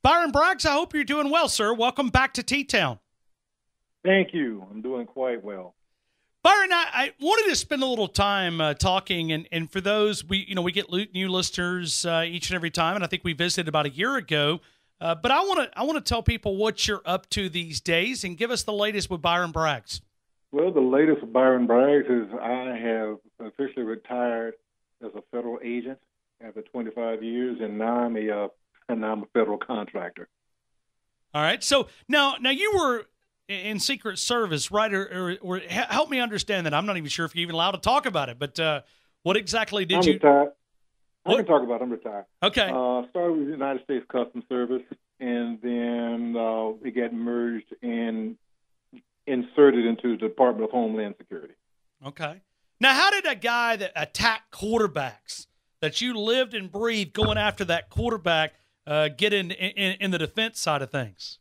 Byron Braggs, I hope you're doing well, sir. Welcome back to T-Town. Thank you. I'm doing quite well. Byron, I wanted to spend a little time talking, and for those, we get new listeners each and every time, and I think we visited about a year ago. But I want to tell people what you're up to these days, and give us the latest with Byron Braggs. Well, the latest with Byron Braggs is I have officially retired as a federal agent after 25 years, and now I'm a federal contractor. All right. So now you were in Secret Service, right? Or help me understand that. I'm not even sure if you're even allowed to talk about it. But what exactly did you? Retired. I can talk about it. I'm retired. Okay. Started with the United States Customs Service, and then it got merged and inserted into the Department of Homeland Security. Okay. Now, how did a guy that attacked quarterbacks, that you lived and breathed going after that quarterback, get in the defense side of things?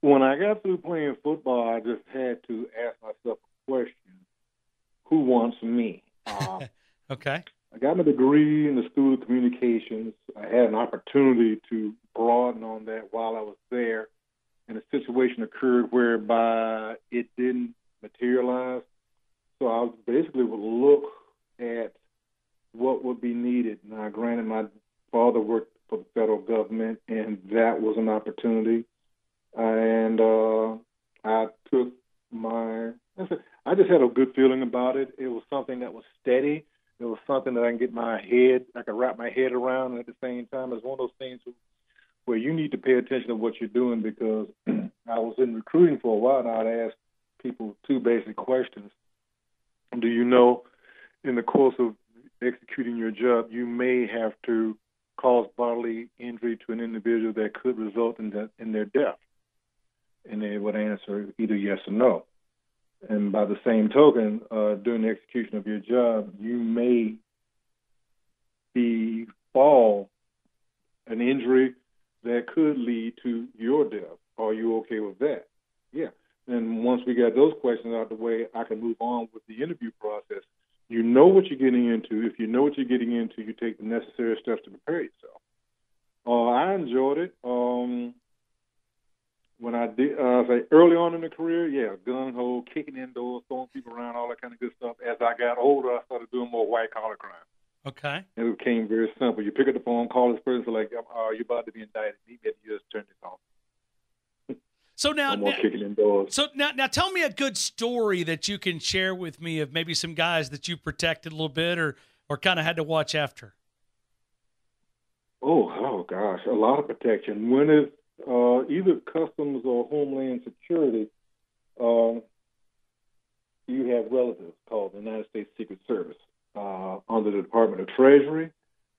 When I got through playing football, I just had to ask myself a question: who wants me? Okay. I got my degree in the School of Communications. I had an opportunity to broaden on that while I was there, and a situation occurred whereby it didn't materialize. So I basically would look at what would be needed. Now, granted, my father worked for the federal government, and that was an opportunity. And I took I just had a good feeling about it. It was something that was steady. It was something that I could wrap my head around, and at the same time, it's one of those things where you need to pay attention to what you're doing, because I was in recruiting for a while, and I'd ask people two basic questions. Do you know, in the course of executing your job, you may have to cause bodily injury to an individual that could result in their death? And they would answer either yes or no. And by the same token, during the execution of your job, you may befall an injury that could lead to your death. Are you okay with that? Yeah. And once we got those questions out of the way, I can move on with the interview process. You know what you're getting into. If you know what you're getting into, you take the necessary steps to prepare yourself. I enjoyed it. When I did, early on in the career, yeah, gung-ho, kicking indoors, throwing people around, all that kind of good stuff. As I got older, I started doing more white-collar crime. Okay. It became very simple. You pick up the phone, call this person, like, you're about to be indicted. You just turn this off. So now, no more kicking indoors. So now, tell me a good story that you can share with me of maybe some guys that you protected a little bit, or kind of had to watch after. Oh gosh, a lot of protection. When it's either Customs or Homeland Security, you have relatives called the United States Secret Service. Under the Department of Treasury,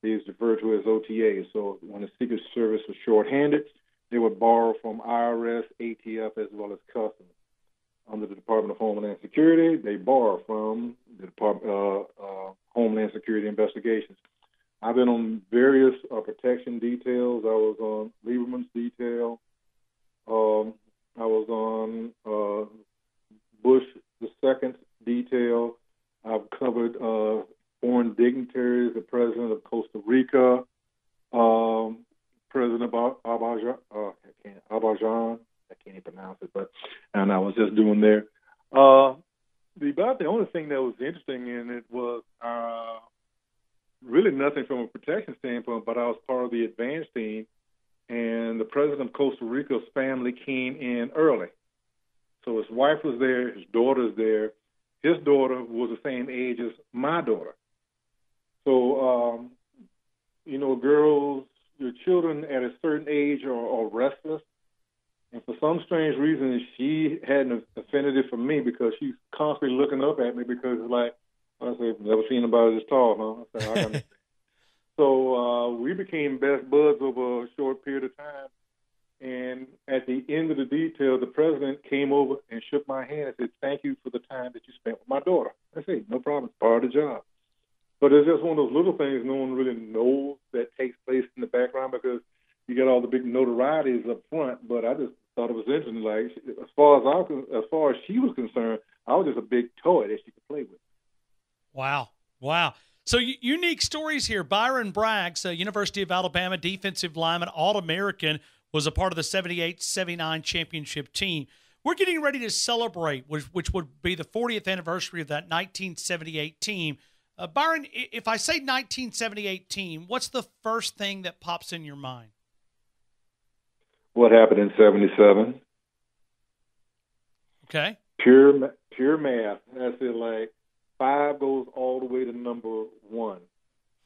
they is referred to as OTA. So when the Secret Service was shorthanded, they would borrow from IRS, ATF, as well as Customs. Under the Department of Homeland Security, they borrow from the Department of Homeland Security Investigations. I've been on various protection details. I was on Lieberman's detail. I was on Bush II detail. I've covered foreign dignitaries, the president of Costa Rica, President Abajan. I can't even pronounce it, and I was just doing there. The only thing that was interesting in it was really nothing from a protection standpoint, but I was part of the advance team, and the president of Costa Rica's family came in early. So his wife was there, his daughter's there. His daughter was the same age as my daughter. So, girls, your children at a certain age are restless. And for some strange reason, she had an affinity for me, because she's constantly looking up at me, because it's like, I said, never seen anybody this tall, huh? I said, I understand. So we became best buds over a short period of time. And at the end of the detail, the president came over and shook my hand and said, "Thank you for the time that you spent with my daughter." I said, "No problem. It's part of the job." But it's just one of those little things no one really knows that takes place in the background, because you get all the big notorieties up front. But I just thought it was interesting. Like, as far as she was concerned, I was just a big toy that she could play with. Wow. So unique stories here. Byron Braggs, University of Alabama defensive lineman, All-American, was a part of the 78-79 championship team. We're getting ready to celebrate, which would be the 40th anniversary of that 1978 team. Byron, if I say 1978 team, what's the first thing that pops in your mind? What happened in 77? Okay. Pure math. That's it. Like 5 goes all the way to number 1.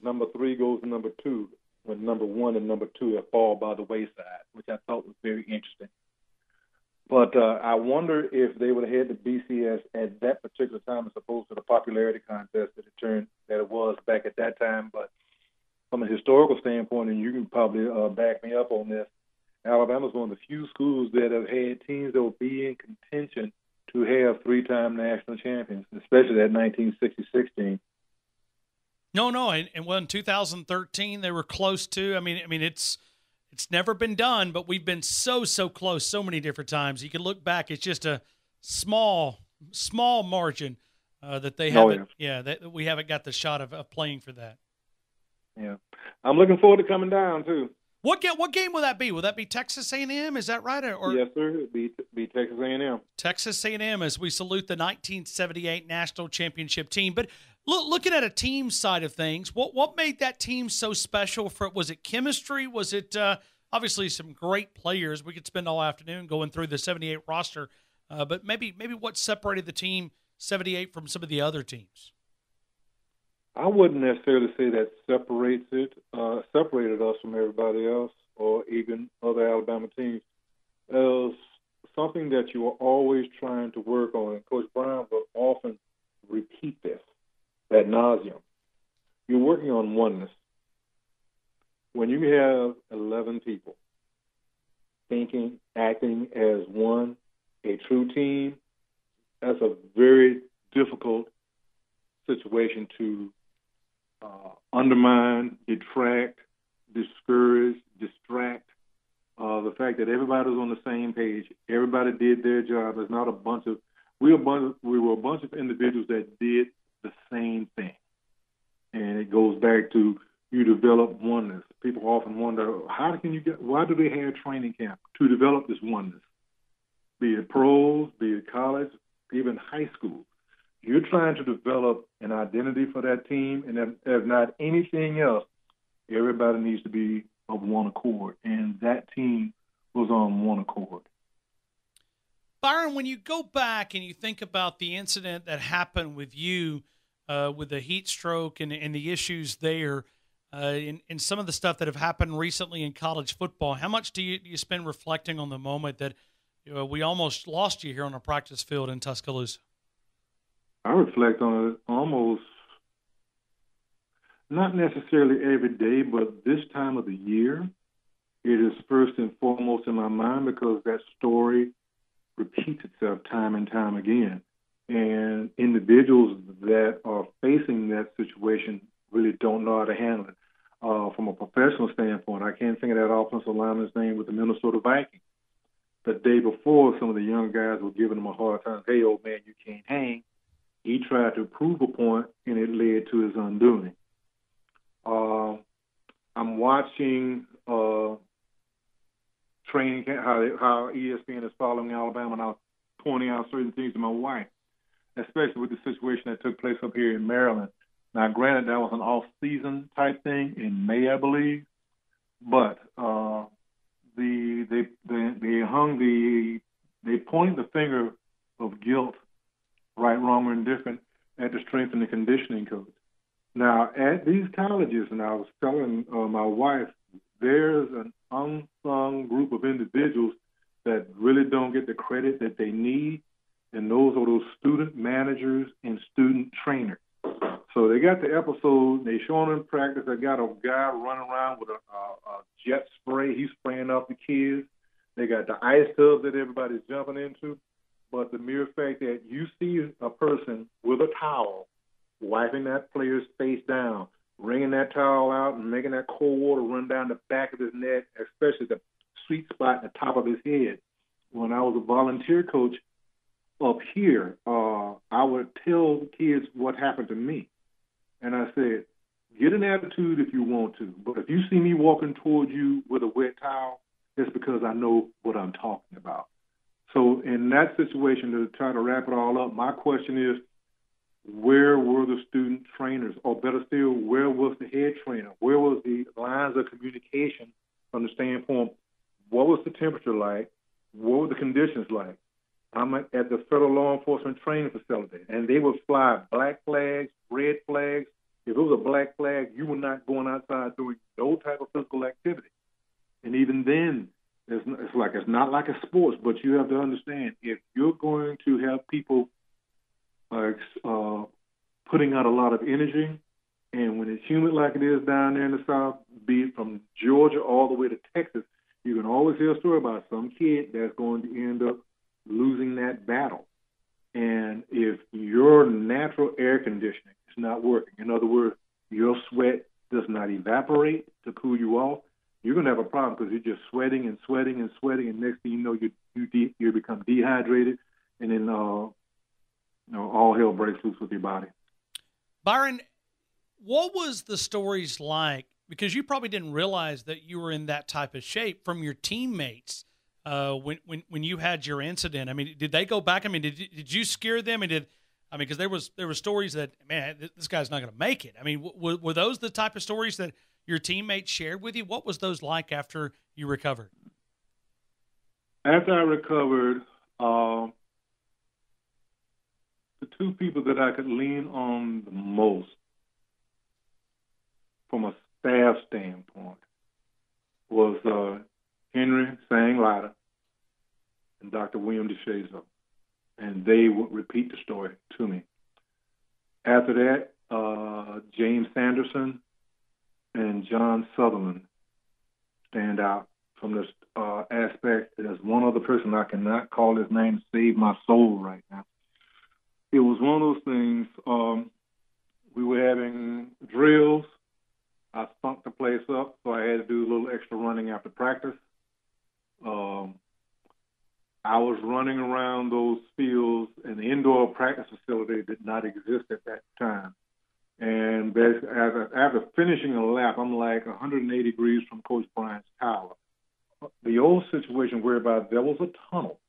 Number 3 goes to number 2. When number 1 and number 2 have fall by the wayside, which I thought was very interesting. But I wonder if they would have had the BCS at that particular time as opposed to the popularity contest that it was back at that time. But from a historical standpoint, and you can probably back me up on this, Alabama's one of the few schools that have had teams that will be in contention to have 3-time national champions, especially that 1966 team. No, and in 2013 they were close to. I mean, it's never been done, but we've been so close so many different times. You can look back; it's just a small margin that they haven't. That we haven't got the shot of playing for that. Yeah, I'm looking forward to coming down too. What game will that be? Will that be Texas A&M? Is that right? Or yes, sir. It'll be Texas A&M. Texas A&M as we salute the 1978 national championship team. But looking at a team side of things, what made that team so special? Was it chemistry? Was it obviously some great players? We could spend all afternoon going through the 78 roster, but maybe what separated the team 78 from some of the other teams? I wouldn't necessarily say that separated us from everybody else or even other Alabama teams. It was something that you were always trying to work on. And Coach Bryant will often repeat this ad nauseum. You're working on oneness. When you have 11 people thinking, acting as one, a true team, that's a very difficult situation to undermine, detract, discourage, distract. The fact that everybody's on the same page, everybody did their job. It's not a bunch of we were a bunch of individuals that did the same thing, and it goes back to you develop oneness. People often wonder why do they have training camp to develop this oneness? Be it pros, be it college, even high school. You're trying to develop an identity for that team, and if not anything else, everybody needs to be of one accord, and that team was on one accord. Byron, when you go back and you think about the incident that happened with you with the heat stroke and the issues there, and some of the stuff that have happened recently in college football, how much do you spend reflecting on the moment that we almost lost you here on a practice field in Tuscaloosa? I reflect on it almost, not necessarily every day, but this time of the year, it is first and foremost in my mind because that story repeats itself time and time again. And individuals that are facing that situation really don't know how to handle it. From a professional standpoint, I can't think of that offensive lineman's name with the Minnesota Vikings. The day before, some of the young guys were giving him a hard time. Hey, old man, you can't hang. He tried to prove a point, and it led to his undoing. I'm watching training camp, how ESPN is following Alabama, and I was pointing out certain things to my wife, especially with the situation that took place up here in Maryland. Now, granted, that was an off-season type thing in May, I believe, but they pointed the finger of guilt, right, wrong, or indifferent, at the strength and the conditioning coach. Now, at these colleges, and I was telling my wife, there's an unsung group of individuals that really don't get the credit that they need, and those are those student managers and student trainers. So they got the episode, they showing in practice, they got a guy running around with a jet spray, he's spraying off the kids. They got the ice tub that everybody's jumping into. But the mere fact that you see a person with a towel wiping that player's face down, wringing that towel out and making that cold water run down the back of his neck, especially the sweet spot in the top of his head. When I was a volunteer coach up here, I would tell kids what happened to me. And I said, get an attitude if you want to, but if you see me walking towards you with a wet towel, it's because I know what I'm talking about. So in that situation, to try to wrap it all up, my question is, where were the student trainers? Or better still, where was the head trainer? Where was the lines of communication from the standpoint, what was the temperature like? What were the conditions like? I'm at the Federal Law Enforcement Training Facility, and they would fly black flags, red flags. If it was a black flag, you were not going outside doing no type of physical activity. And even then, it's not like a sports, but you have to understand, if you're going to have people putting out a lot of energy, and when it's humid like it is down there in the South, be it from Georgia all the way to Texas, you can always hear a story about some kid that's going to end up losing that battle. And if your natural air conditioning is not working, in other words, your sweat does not evaporate to cool you off, you're going to have a problem because you're just sweating and sweating and sweating, and next thing you know, you become dehydrated, and then all hell breaks loose with your body. Byron, what was the stories like? Because you probably didn't realize that you were in that type of shape from your teammates when you had your incident. I mean, did they go back? I mean, did you scare them? And because there were stories that, man, this guy's not going to make it. I mean, were those the type of stories that your teammates shared with you? What was those like after you recovered? After I recovered, the two people that I could lean on the most from a staff standpoint was Henry Sang-Lada and Dr. William DeShazo, and they would repeat the story to me. After that, James Sanderson and John Sutherland stand out from this aspect. There's one other person I cannot call his name to save my soul right now. It was one of those things, we were having drills. I stunk the place up, so I had to do a little extra running after practice. I was running around those fields, and the indoor practice facility did not exist at that time. And basically, after finishing a lap, I'm like 180 degrees from Coach Bryant's tower. The old situation whereby there was a tunnel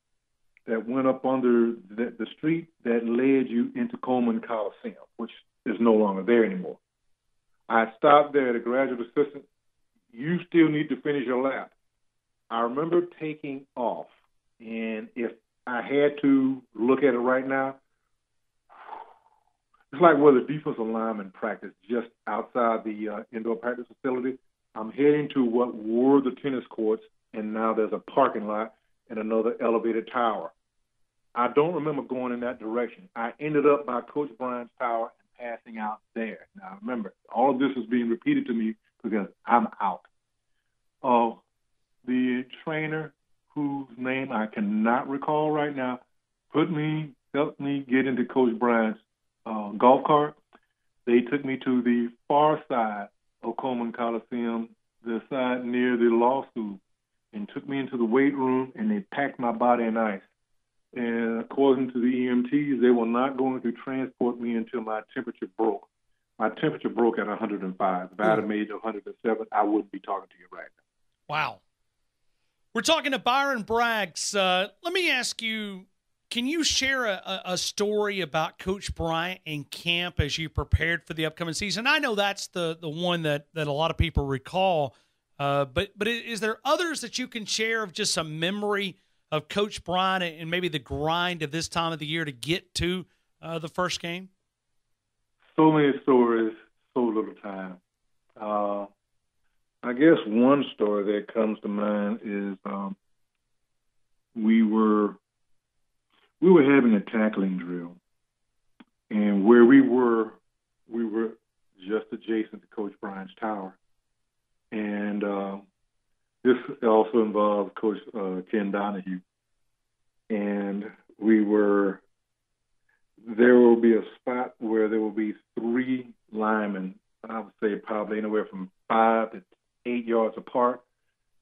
that went up under the street that led you into Coleman Coliseum, which is no longer there anymore. I stopped there, the graduate assistant, you still need to finish your lap. I remember taking off, and if I had to look at it right now, it's like where the defensive linemen practice just outside the indoor practice facility. I'm heading to what were the tennis courts, and now there's a parking lot and another elevated tower. I don't remember going in that direction. I ended up by Coach Bryant's tower and passing out there. Now, remember, all of this is being repeated to me because I'm out. The trainer, whose name I cannot recall right now, helped me get into Coach Bryant's golf cart. They took me to the far side of Coleman Coliseum, the side near the law school, and took me into the weight room, and they packed my body in ice. And according to the EMTs, they were not going to transport me until my temperature broke. My temperature broke at 105. If I had made it 107, I wouldn't be talking to you right now. Wow. We're talking to Byron Braggs. Let me ask you, can you share a story about Coach Bryant in camp as you prepared for the upcoming season? I know that's the one that a lot of people recall, but is there others that you can share of just some memory of Coach Bryant and maybe the grind of this time of the year to get to the first game? So many stories, so little time. I guess one story that comes to mind is we were having a tackling drill, and where we were just adjacent to Coach Bryant's tower. And this also involved Coach Ken Donahue. And there will be a spot where there will be three linemen, I would say probably anywhere from 5 to 8 yards apart.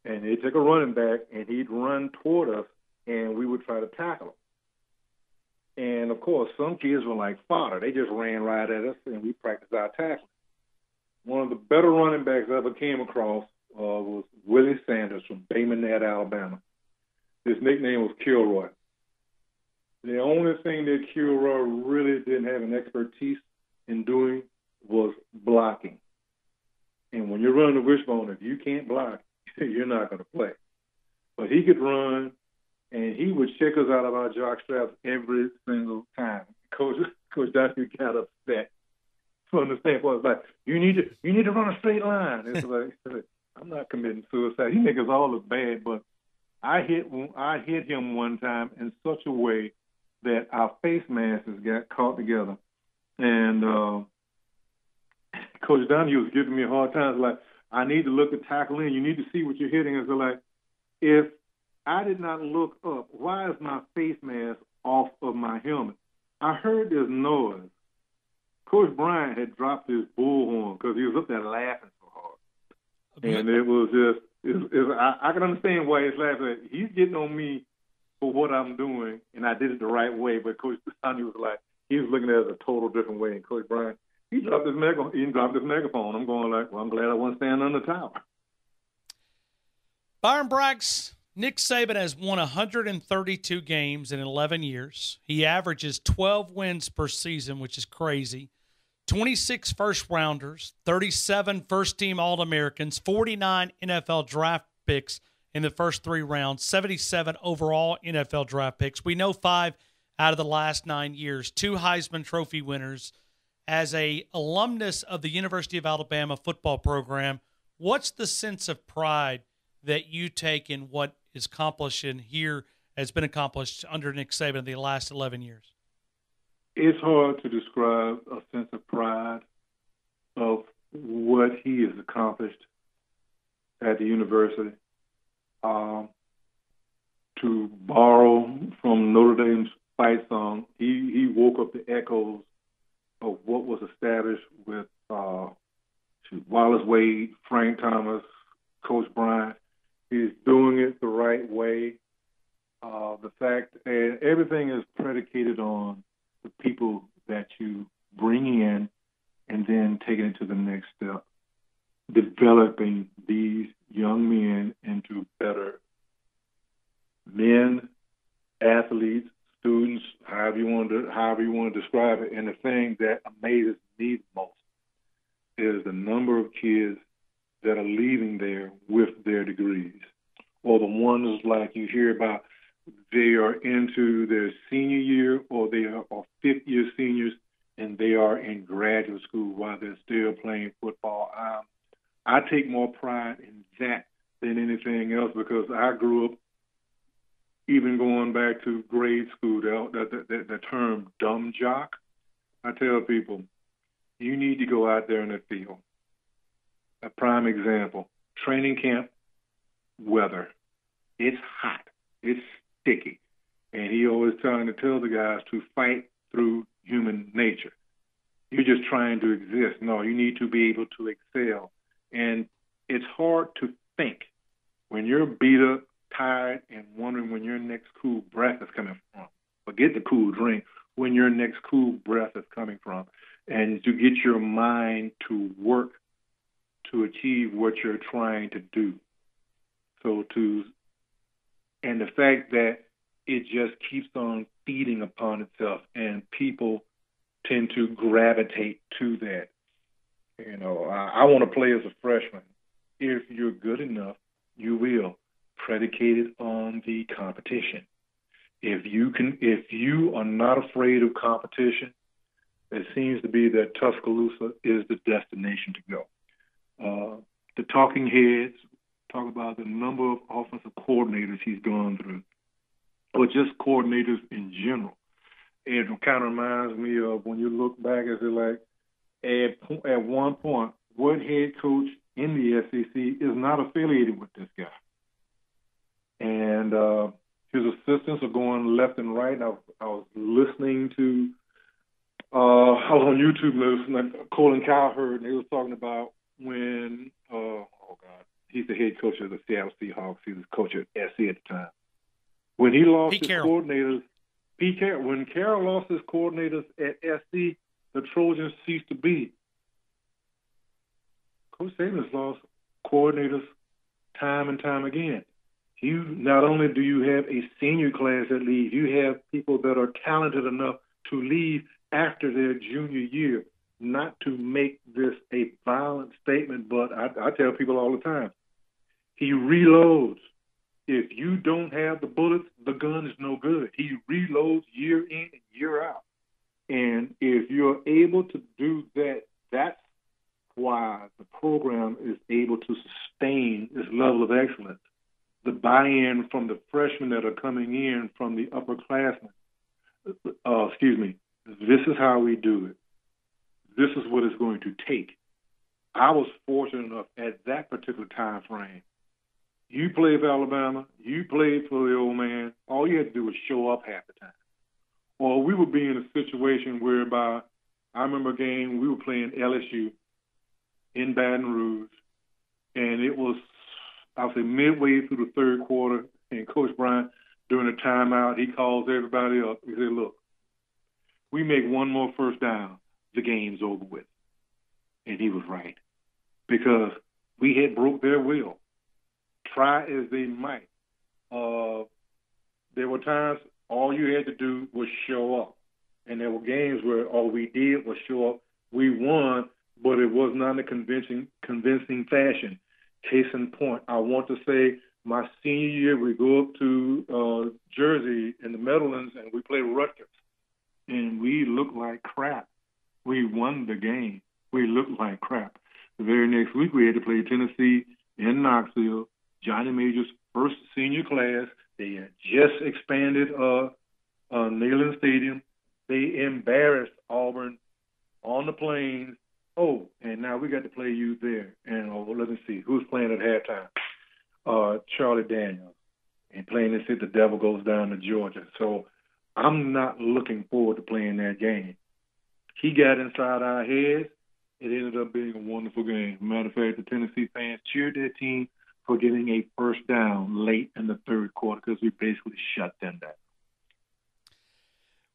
And they'd take a running back, and he'd run toward us, and we would try to tackle him. And, of course, some kids were like fodder. They just ran right at us, and we practiced our tackling. one of the better running backs I ever came across was Willie Sanders from Bay Minette, Alabama. His nickname was Kilroy. The only thing that Kilroy really didn't have an expertise in doing was blocking. And when you're running the wishbone, if you can't block, you're not going to play. But he could run, and he would check us out of our jock straps every single time. Coach Donahue got upset from the standpoint, like, you need to run a straight line. It's like, I'm not committing suicide. He makes us all look bad, but I hit him one time in such a way that our face masks got caught together, and Coach Donahue was giving me a hard time. It's like, I need to look at tackle in. You need to see what you're hitting. It's like, if I did not look up, why is my face mask off of my helmet? I heard this noise. Coach Bryant had dropped his bullhorn because he was up there laughing so hard. And it was just, I can understand why he's laughing. He's getting on me for what I'm doing, and I did it the right way. But Coach Donahue was like, he was looking at it a total different way. And Coach Bryant, he dropped his megaphone. I'm going like, well, I'm glad I wasn't standing on the tower. Byron Braggs, Nick Saban has won 132 games in 11 years. He averages 12 wins per season, which is crazy. 26 first-rounders, 37 first-team All-Americans, 49 NFL draft picks in the first 3 rounds, 77 overall NFL draft picks. We know 5 out of the last 9 years, 2 Heisman Trophy winners. As a alumnus of the University of Alabama football program, what's the sense of pride that you take in what is accomplished in here has been accomplished under Nick Saban in the last 11 years? It's hard to describe a sense of pride of what he has accomplished at the university. To borrow from Notre Dame's fight song, he woke up the echoes of what was established with Wallace Wade, Frank Thomas, Coach Bryant. He's doing it the right way. The fact and everything is predicated on the people that you bring in and then taking it to the next step, developing these young men into better men, athletes, students, however you want to describe it. And the thing that amazes me the most is the number of kids that are leaving there with their degrees, or the ones like you hear about, they are into their senior year or they are fifth-year seniors and they are in graduate school while they're still playing football. I take more pride in that than anything else because I grew up, even going back to grade school, the term dumb jock. I tell people, you need to go out there in the field. A prime example, training camp, weather. It's hot. It's sticky. And he always trying to tell the guys to fight through human nature. You're just trying to exist. No, you need to be able to excel. And it's hard to think when you're beat up, tired, and wondering when your next cool breath is coming from. Forget the cool drink, when your next cool breath is coming from. And to get your mind to work to achieve what you're trying to do. And the fact that it just keeps on feeding upon itself and people tend to gravitate to that. You know, I want to play as a freshman. If you're good enough, you will, predicated on the competition. If you are not afraid of competition, it seems to be that Tuscaloosa is the destination to go. The talking heads talk about the number of offensive coordinators he's gone through, or just coordinators in general. It kind of reminds me of when you look back as like, at one point, what head coach in the SEC is not affiliated with this guy? And his assistants are going left and right. I was listening to, I was on YouTube listening to Colin Cowherd, and they was talking about when, he's the head coach of the Seattle Seahawks. He was coach at SC at the time. When he lost his coordinators, when Carroll lost his coordinators at SC, the Trojans ceased to be. Coach Saban has lost coordinators time and time again. You not only do you have a senior class that leaves, you have people that are talented enough to leave after their junior year. Not to make this a violent statement, but I tell people all the time, he reloads. If you don't have the bullets, the gun is no good. He reloads year in and year out. And if you're able to do that, that's why the program is able to sustain this level of excellence. The buy-in from the freshmen that are coming in from the upperclassmen. This is how we do it. This is what it's going to take. I was fortunate enough at that particular time frame. You played for Alabama, you played for the old man, all you had to do was show up half the time. Or we would be in a situation whereby, I remember a game, we were playing LSU in Baton Rouge, and it was, I would say, midway through the third quarter, and Coach Bryant, during the timeout, he calls everybody up. He said, look, we make one more first down, the game's over with. And he was right, because we had broke their will. Try as they might. There were times all you had to do was show up. And there were games where all we did was show up. We won, but it was not in a convincing fashion. Case in point, I want to say my senior year, we go up to Jersey in the Meadowlands, and we play Rutgers. And we looked like crap. We won the game. We looked like crap. The very next week, we had to play Tennessee in Knoxville, Johnny Major's first senior class. They had just expanded Neyland Stadium. They embarrassed Auburn on the Plains. Oh, and now we got to play you there. And let me see, who's playing at halftime? Charlie Daniels. And playing this, the devil goes down to Georgia. So I'm not looking forward to playing that game. He got inside our heads. It ended up being a wonderful game. Matter of fact, the Tennessee fans cheered their team for getting a first down late in the third quarter, because we basically shut them down.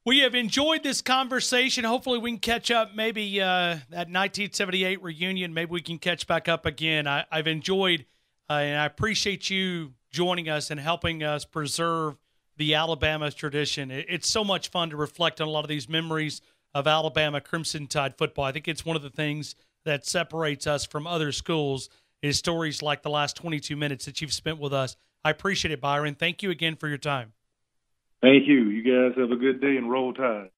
We have enjoyed this conversation. Hopefully we can catch up maybe that 1978 reunion. Maybe we can catch back up again. I've enjoyed and I appreciate you joining us and helping us preserve the Alabama tradition. It's so much fun to reflect on a lot of these memories of Alabama Crimson Tide football. I think it's one of the things that separates us from other schools is stories like the last 22 minutes that you've spent with us. I appreciate it, Byron. Thank you again for your time. Thank you. You guys have a good day and roll tide.